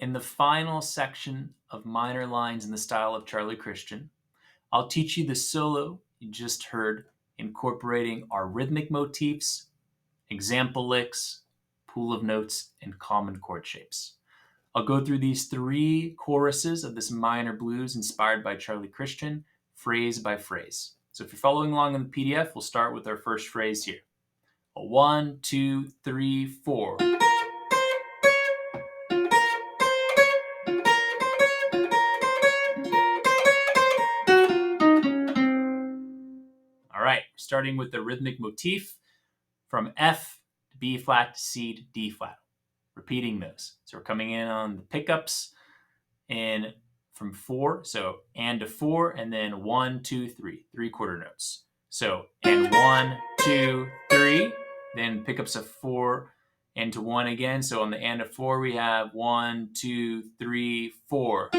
in the final section of minor lines in the style of Charlie Christian, I'll teach you the solo you just heard, incorporating our rhythmic motifs, example licks, pool of notes, and common chord shapes. I'll go through these 3 choruses of this minor blues inspired by Charlie Christian, phrase by phrase. So if you're following along in the PDF, we'll start with our first phrase here. 1, 2, 3, 4. All right, starting with the rhythmic motif from F to B flat to C to D flat. Repeating those. So we're coming in on the pickups in from 4, so and to 4, and then 1, 2, 3, 3/4 notes. So and 1, 2, 3, then pickups of 4 and to 1 again. So on the and of 4 we have 1, 2, 3, 4.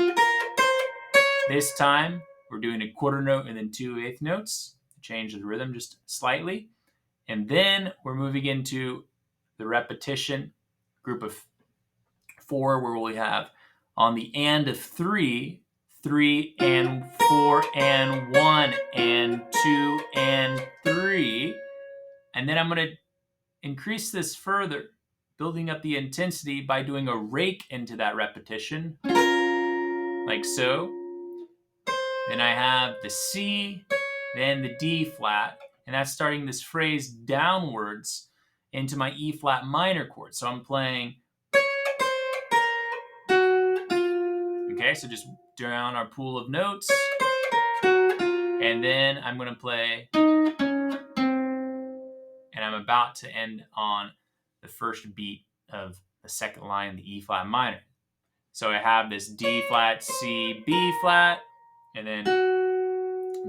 This time we're doing a quarter note and then 2 eighth notes to change the rhythm just slightly. And then we're moving into the repetition group of 4, where we have on the and of 3, 3 and 4 and 1 and 2 and 3. And then I'm going to increase this further, building up the intensity by doing a rake into that repetition, like so. Then I have the C, then the D flat, and that's starting this phrase downwards into my E flat minor chord. So I'm playing. Okay, so just down our pool of notes. And then I'm going to play. And I'm about to end on the first beat of the second line, the E flat minor. So I have this D flat, C, B flat, and then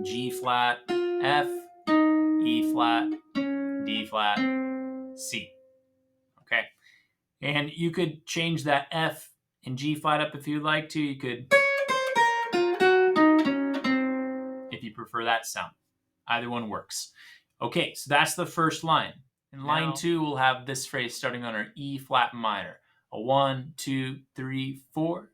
G flat, F, E flat, D flat, C. Okay. And you could change that F and G flat up if you'd like to. You could, if you prefer that sound. Either one works. Okay, so that's the first line. In line 2, we'll have this phrase starting on our E flat minor. A 1, 2, 3, 4.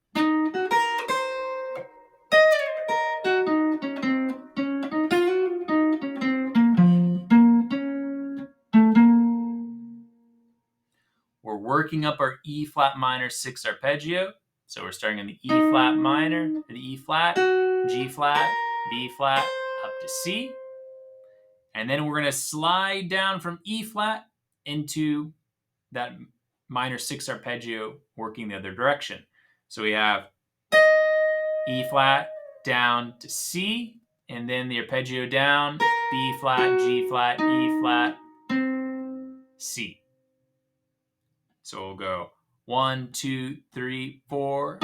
We're working up our E flat minor 6 arpeggio. So we're starting on the E flat minor, the E flat, G flat, B flat, up to C. And then we're going to slide down from E flat into that minor 6 arpeggio working the other direction. So we have E flat down to C, and then the arpeggio down, B flat, G flat, E flat, C. So we'll go 1, 2, 3, 4.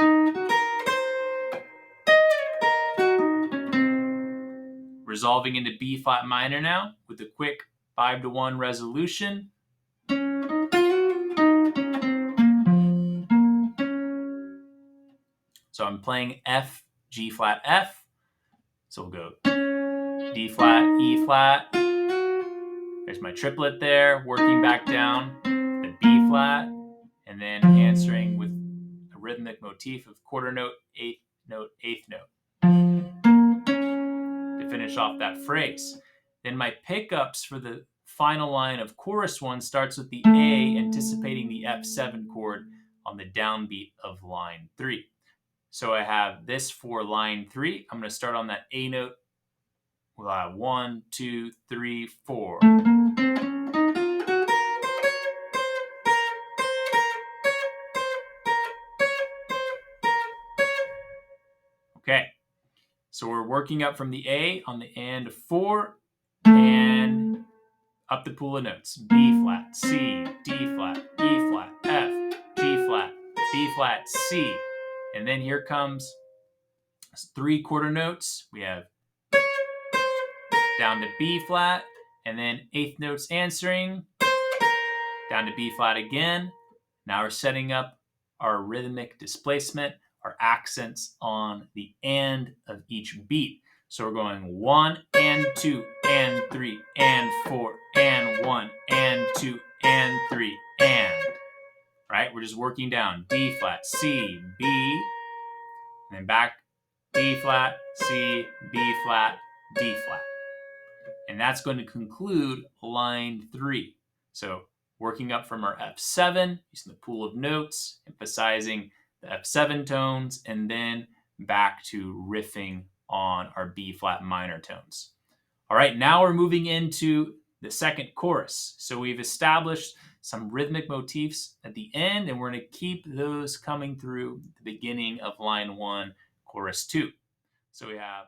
Resolving into B flat minor now with a quick 5-to-1 resolution. So I'm playing F, G flat, F. So we'll go D flat, E flat. There's my triplet there, working back down the B flat, and then answering with a rhythmic motif of quarter note, eighth note, eighth note to finish off that phrase. Then my pickups for the final line of chorus 1 starts with the A, anticipating the F7 chord on the downbeat of line 3. So I have this for line 3. I'm going to start on that A note. We'll have 1, 2, 3, 4. Okay, so we're working up from the A on the and of 4 and up the pool of notes. B flat, C, D flat, E flat, F, G flat, B flat, C. And then here comes 3/4 notes. We have down to B flat, and then eighth notes answering, down to B flat again. Now we're setting up our rhythmic displacement, our accents on the and of each beat. So we're going 1 and 2 and 3 and 4 and 1 and 2 and 3 and. right? We're just working down D flat, C, B, and then back D flat, C, B flat, D flat. And that's going to conclude line 3. So working up from our F7, using the pool of notes, emphasizing the F7 tones, and then back to riffing on our B flat minor tones. All right, now we're moving into the second chorus. So we've established some rhythmic motifs at the end, and we're going to keep those coming through the beginning of line 1, chorus 2. So we have